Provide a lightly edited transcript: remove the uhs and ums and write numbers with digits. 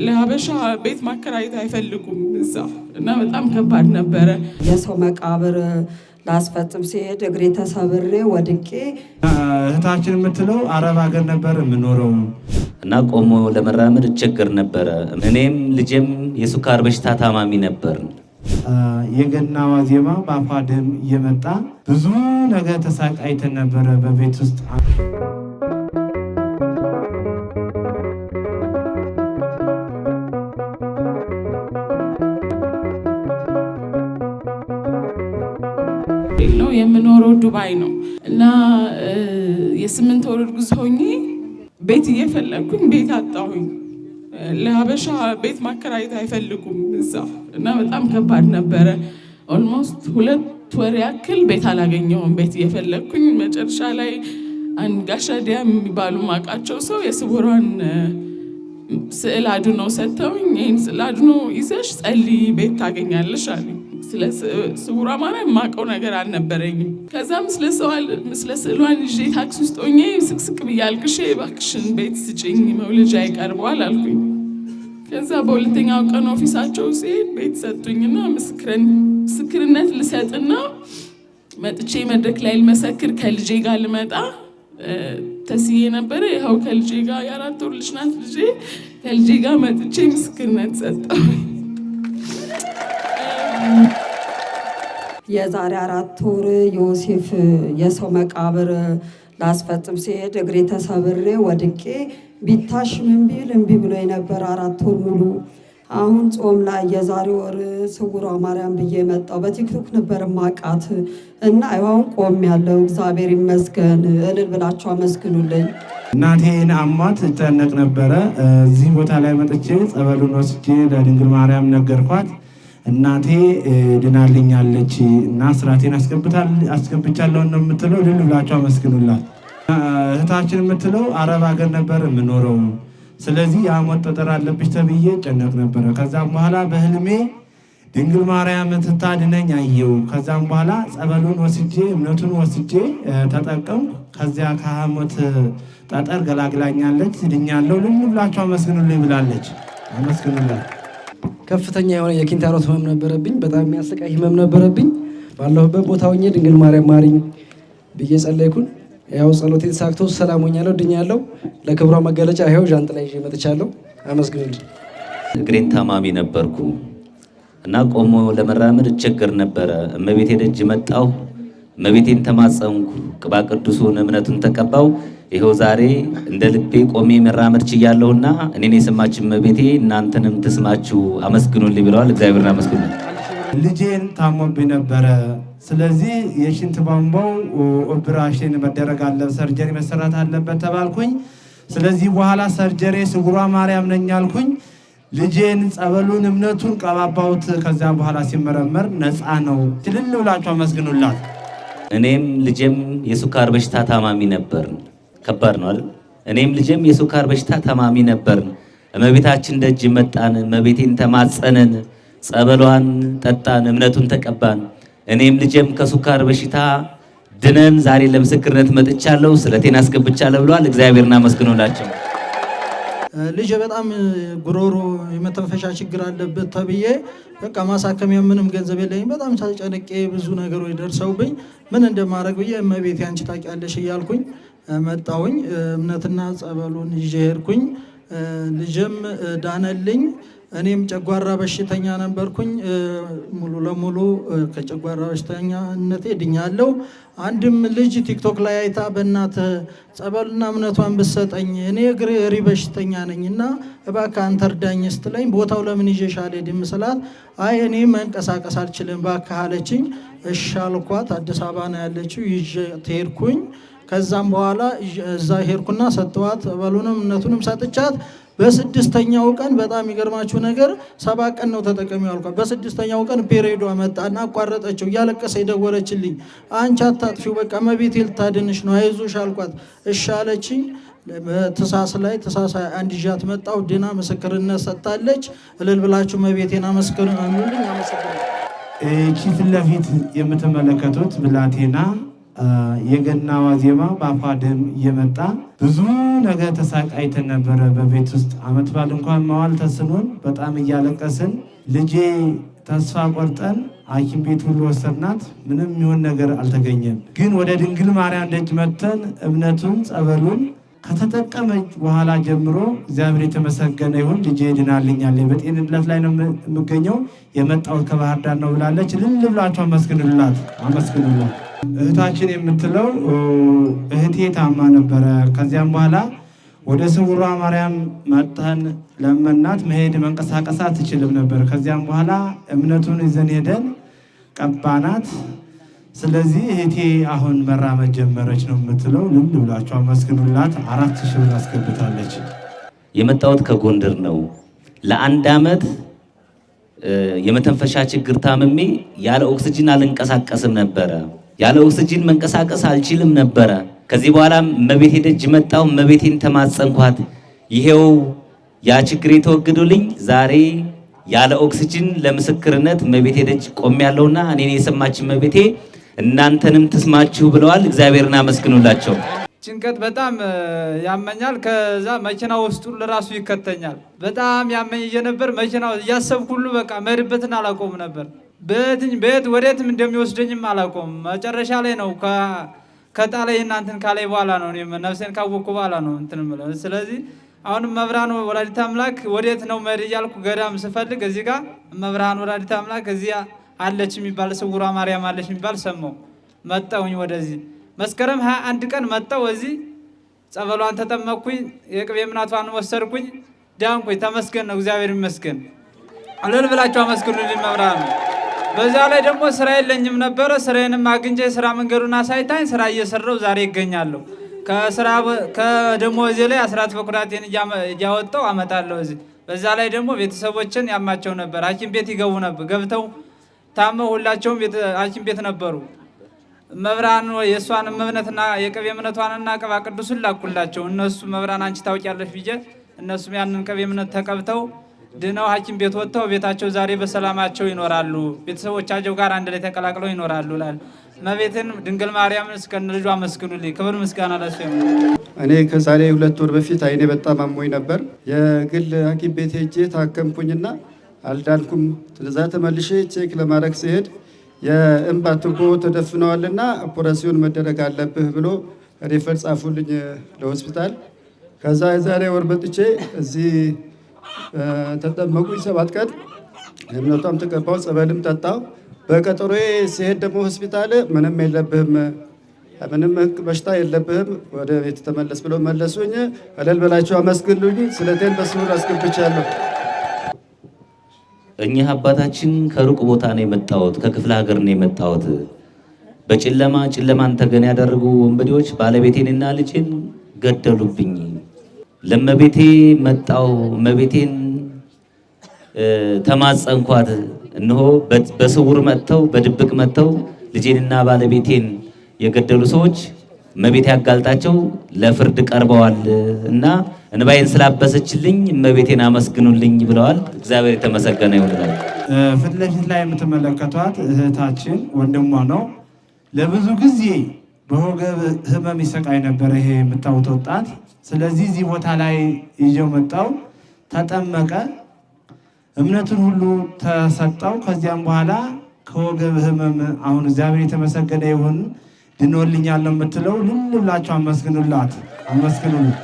ለሀበሻ ቤት ማከራየት አይፈልጉም እዛ እና በጣም ከባድ ነበረ። የሰው መቃብር ላስፈጽም ሲሄድ እግሬ ተሰብሬ ወድቄ እህታችን የምትለው አረብ ሀገር ነበር የምኖረው እና ቆሞ ለመራመድ እቸገር ነበረ። እኔም ልጄም የሱካር በሽታ ታማሚ ነበር። የገና ዋዜማ በአፏ ደም እየመጣ ብዙ ነገር ተሳቃይተን ነበረ በቤት ውስጥ። ነው የምኖረው ዱባይ ነው እና የ8 ወር እርጉዝ ሆኜ ቤት እየፈለግኩኝ ቤት አጣሁኝ። ለሀበሻ ቤት ማከራየት አይፈልጉም እዛ እና በጣም ከባድ ነበረ። ኦልሞስት 2 ወር ያክል ቤት አላገኘሁም ቤት እየፈለግኩኝ። መጨረሻ ላይ አንድ ጋሻ ዲያም የሚባሉ ማውቃቸው ሰው የስውሯን ስዕል አድኖ ሰጥተውኝ ይህን ስዕል አድኖ ይዘሽ ጸልይ ቤት ታገኛለሽ አሉኝ። ስለ ስውሯ ማርያም የማውቀው ነገር አልነበረኝም። ከዛም ስለ ስዕሏን ይዤ ታክሲ ውስጥ ሆኜ ስቅስቅ ብዬ አልቅሼ እባክሽን ቤት ስጭኝ መውለጃ ይቀርበዋል አልኩኝ። ከዛ በሁለተኛው ቀን ኦፊሳቸው ሲሄድ ቤት ሰጡኝና ምስክርነት ልሰጥና መጥቼ መድረክ ላይ ልመሰክር ከልጄ ጋር ልመጣ ተስዬ ነበረ። ይኸው ከልጄ ጋር የ4 ወር ልጅ ናት ልጄ። ከልጄ ጋር መጥቼ ምስክርነት ሰጠሁ። የዛሬ 4 ወር ዮሴፍ የሰው መቃብር ላስፈጽም ሲሄድ እግሬ ተሰብሬ ወድቄ ቢታሽ ምን ቢል እምቢ ብሎ የነበረ 4 ወር ሙሉ። አሁን ጾም ላይ የዛሬ ወር ስውሯ ማርያም ብዬ መጣሁ። በቲክቶክ ነበር ማቃት እና አሁን ቆም ያለው እግዚአብሔር ይመስገን። እልል ብላችሁ አመስግኑልኝ። እናቴን አሟት እጨነቅ ነበረ። እዚህ ቦታ ላይ መጥቼ ጸበሉን ወስጄ ለድንግል ማርያም ነገርኳት። እናቴ ድናልኛለች እና ስራቴን አስገብቻለሁ ነው የምትለው። እልል ብላችሁ አመስግኑላት። እህታችን የምትለው አረብ ሀገር ነበር የምኖረው፣ ስለዚህ የሐሞት ጠጠር አለብሽ ተብዬ ጨነቅ ነበረ። ከዛም በኋላ በህልሜ ድንግል ማርያም ትታድነኝ አየው። ከዛም በኋላ ጸበሉን ወስጄ እምነቱን ወስጄ ተጠቀምኩ። ከዚያ ከሐሞት ጠጠር ገላግላኛለች፣ ድኛለሁ። እልል ብላችሁ አመስግኑልኝ ብላለች። አመስግኑላት። ከፍተኛ የሆነ የኪንታሮት ህመም ነበረብኝ። በጣም የሚያሰቃይ ህመም ነበረብኝ። ባለሁበት ቦታ ሆኜ ድንግል ማርያም ማሪኝ ብዬ ጸለይኩን። ያው ጸሎቴ ተሳክቶ ሰላም ሆኛለሁ፣ ድኛለሁ። ለክብሯ መገለጫ ይኸው ዣንጥላ ይዤ መጥቻለሁ። አመስግኑልኝ። እግሬን ታማሚ ነበርኩ እና ቆሞ ለመራመድ እቸገር ነበረ። እመቤቴ ደጅ መጣሁ። እመቤቴን ተማጸንኩ። ቅባ ቅዱሱን እምነቱን ተቀባው። ይኸው ዛሬ እንደ ልቤ ቆሜ መራመድ ችያለሁና እኔን የሰማች እመቤቴ እናንተንም ትስማችሁ አመስግኑልኝ ብለዋል። እግዚአብሔርን አመስግኑልኝ። ልጄን ታሞብኝ ነበረ። ስለዚህ የሽንት ቧንቧው ኦፕራሽን መደረግ አለበት፣ ሰርጀሪ መሰራት አለበት ተባልኩኝ። ስለዚህ በኋላ ሰርጀሪ ስውሯ ማርያም ነኝ አልኩኝ። ልጄን ጸበሉን እምነቱን ቀባባሁት። ከዚያ በኋላ ሲመረመር ነፃ ነው። እልል ብላችሁ አመስግኑላት። እኔም ልጄም የሱካር በሽታ ታማሚ ነበር። ከባድ ነው አይደል? እኔም ልጄም የሱካር በሽታ ታማሚ ነበር። እመቤታችን ደጅ መጣን። እመቤቴን ተማጸነን፣ ጸበሏን ጠጣን፣ እምነቱን ተቀባን። እኔም ልጄም ከሱካር በሽታ ድነን ዛሬ ለምስክርነት መጥቻለሁ፣ ስለቴን አስገብቻለሁ ብለዋል። እግዚአብሔርን አመስግኑላቸው። ልጄ በጣም ጉሮሮ የመተንፈሻ ችግር አለበት ተብዬ በቃ ማሳከሚያ ምንም ገንዘብ የለኝም። በጣም ተጨነቄ ብዙ ነገሮች ደርሰውብኝ ምን እንደማድረግ ብዬ እመቤቴ አንቺ ታውቂያለሽ እያልኩኝ መጣሁኝ። እምነትና ጸበሉን ይዤ ሄድኩኝ። ልጄም ዳነልኝ። እኔም ጨጓራ በሽተኛ ነበርኩኝ። ሙሉ ለሙሉ ከጨጓራ በሽተኛነቴ ድኛለሁ። አንድም ልጅ ቲክቶክ ላይ አይታ በእናትህ ጸበልና እምነቷን ብትሰጠኝ እኔ እግሬ በሽተኛ ነኝና እባክህ አንተ እርዳኝ ስትለኝ ቦታው ለምን ይዤሽ አልሄድም ስላት አይ እኔ መንቀሳቀስ አልችልም እባክህ አለችኝ። እሺ አልኳት። አዲስ አበባ ነው ያለችው። ይዤ ሄድኩኝ። ከዛም በኋላ እዛ ሄድኩና ሰጠዋት። ጸበሉንም እምነቱንም ሰጥቻት በ6ኛው ቀን በጣም የሚገርማችሁ ነገር 7 ቀን ነው ተጠቀሚው አልኳት። በ6ኛው ቀን ፔሬዷ መጣና አቋረጠችው። እያለቀሰ የደወለችልኝ አንቺ አታጥፊው በቃ እመቤቴ ልታድንሽ ነው አይዞሽ አልኳት። እሺ አለችኝ። ትሳስ ላይ ትሳስ አንድ ይዣት መጣሁ። ድና ምስክርነት ሰጥታለች። እልል ብላችሁ እመቤቴን አመስግኑልኝ። አመሰግናለሁ። ፊት ለፊት የምትመለከቱት ብላቴና የገና ዋዜማ በአፏ ደም እየመጣ ብዙ ነገር ተሳቃይተን ነበረ። በቤት ውስጥ ዓመት በዓል እንኳን መዋል ተስኖን በጣም እያለቀስን ልጄ ተስፋ ቆርጠን ሐኪም ቤት ሁሉ ወሰድናት። ምንም የሚሆን ነገር አልተገኘም። ግን ወደ ድንግል ማርያም ደጅ መተን እምነቱን ጸበሉን ከተጠቀመች በኋላ ጀምሮ እግዚአብሔር የተመሰገነ ይሁን ልጄ ድናልኛለች፣ በጤንነት ላይ ነው የምገኘው፣ የመጣሁት ከባህር ዳር ነው ብላለች። እልል ብላችሁ አመስግኑላት፣ አመስግኑላት። እህታችን የምትለው እህቴ ታማ ነበረ። ከዚያም በኋላ ወደ ስውሯ ማርያም መጥተን ለመናት። መሄድ መንቀሳቀስ አትችልም ነበር። ከዚያም በኋላ እምነቱን ይዘን ሄደን ቀባናት። ስለዚህ እህቴ አሁን መራመድ ጀመረች ነው የምትለው። ልል ብላችሁ አመስግኑላት። 4000 ብር አስገብታለች። የመጣሁት ከጎንደር ነው። ለአንድ ዓመት የመተንፈሻ ችግር ታምሜ ያለ ኦክስጅን አልንቀሳቀስም ነበረ። ያለ ኦክስጅን መንቀሳቀስ አልችልም ነበረ። ከዚህ በኋላ እመቤቴ ደጅ መጣሁ። እመቤቴን ተማጸንኳት። ይሄው ያ ችግር የተወግዶልኝ ዛሬ ያለ ኦክስጅን ለምስክርነት እመቤቴ ደጅ ቆሜያለሁና እኔን የሰማች እመቤቴ እናንተንም ትስማችሁ ብለዋል። እግዚአብሔርን አመስግኑላቸው። ጭንቀት በጣም ያመኛል። ከዛ መኪና ውስጡ ለራሱ ይከተኛል። በጣም ያመኝ እየነበር መኪናው እያሰብኩ ሁሉ በቃ መሄድበትን አላቆም ነበር። በየት ወዴትም እንደሚወስደኝም አላቆም። መጨረሻ ላይ ነው ከጣላይ እናንተን ካላይ በኋላ ነው ነፍሴን ካወቅኩ በኋላ ነው እንትን የምለው። ስለዚህ አሁንም መብርሃን ወላዲተ አምላክ ወዴት ነው መሄድ እያልኩ ገዳም ስፈልግ እዚህ ጋር መብርሃን ወላዲተ አምላክ እዚያ አለች የሚባል ስውሯ ማርያም አለች የሚባል ሰማሁ። መጣሁኝ ወደዚህ መስከረም 21 ቀን መጣሁ። እዚህ ጸበሏን ተጠመቅኩኝ፣ የቅቤ እምነቷን ወሰድኩኝ፣ ዳንኩኝ። ተመስገን ነው፣ እግዚአብሔር ይመስገን። እልል ብላችሁ አመስግኑልኝ መብርሃን። በዛ ላይ ደግሞ ስራ የለኝም ነበረ። ስራዬንም አግኝቼ ስራ መንገዱን አሳይታኝ ስራ እየሰራሁ ዛሬ ይገኛለሁ። ከደሞዜ ላይ አስራት በኩራቴን እያወጣሁ አመጣለሁ እዚህ። በዛ ላይ ደግሞ ቤተሰቦችን ያማቸው ነበር፣ ሐኪም ቤት ይገቡ ነበር። ገብተው ታመው ሁላቸውም ሐኪም ቤት ነበሩ። መብራን የእሷን እምነትና የቅቤ እምነቷንና ቅባ ቅዱስን ላኩላቸው። እነሱ መብራን አንቺ ታውቂያለሽ ብዬ እነሱም ያንን ቅቤ እምነት ተቀብተው ድነው ሐኪም ቤት ወጥተው ቤታቸው ዛሬ በሰላማቸው ይኖራሉ። ቤተሰቦቻቸው ጋር አንድ ላይ ተቀላቅለው ይኖራሉ ላል እመቤትን ድንግል ማርያምን እስከነ ልጇ አመስግኑልኝ። ክብር ምስጋና ለእሱ ይሁን። እኔ ከዛሬ 2 ወር በፊት አይኔ በጣም አሞኝ ነበር። የግል ሐኪም ቤት ሄጄ ታከምኩኝና አልዳንኩም። ስለዛ ተመልሼ ቼክ ለማድረግ ሲሄድ የእንባ ቱቦ ተደፍነዋልና ኦፕሬሽን መደረግ አለብህ ብሎ ሪፈር ጻፉልኝ ለሆስፒታል። ከዛ የዛሬ ወር መጥቼ እዚህ ተጠመቁኝ 7 ቀን እምነቷም ተቀባው፣ ጸበልም ጠጣው። በቀጠሮዬ ሲሄድ ደግሞ ሆስፒታል ምንም የለብህም፣ ምንም በሽታ የለብህም፣ ወደ ቤት ተመለስ ብሎ መለሱኝ። እልል በላቸው አመስግኑልኝ። ስለቴን በስውር አስገብቻለሁ። እኚህ አባታችን ከሩቅ ቦታ ነው የመጣሁት፣ ከክፍለ ሀገር ነው የመጣሁት። ጨለማን ተገን ያደረጉ ወንበዴዎች ባለቤቴንና ልጄን ገደሉብኝ። ለመቤቴ መጣው፣ መቤቴን ተማጸንኳት። እነሆ በስውር መጥተው በድብቅ መጥተው ልጄንና ባለቤቴን የገደሉ ሰዎች መቤቴ ያጋልጣቸው ለፍርድ ቀርበዋል እና እንባዬን ስላበሰችልኝ መቤቴን አመስግኑልኝ ብለዋል። እግዚአብሔር የተመሰገነ ይሁን። ፊት ለፊት ላይ የምትመለከቷት እህታችን ወንድሟ ነው። ለብዙ ጊዜ በወገብ ህመም ይሰቃይ ነበር ይሄ የምታዩት ወጣት። ስለዚህ እዚህ ቦታ ላይ ይዤው መጣው፣ ተጠመቀ፣ እምነቱን ሁሉ ተሰጠው። ከዚያም በኋላ ከወገብ ህመም አሁን እግዚአብሔር የተመሰገነ ይሁን ድኖልኛል ነው የምትለው። ልል ብላችሁ አመስግኑላት፣ አመስግኑልኝ።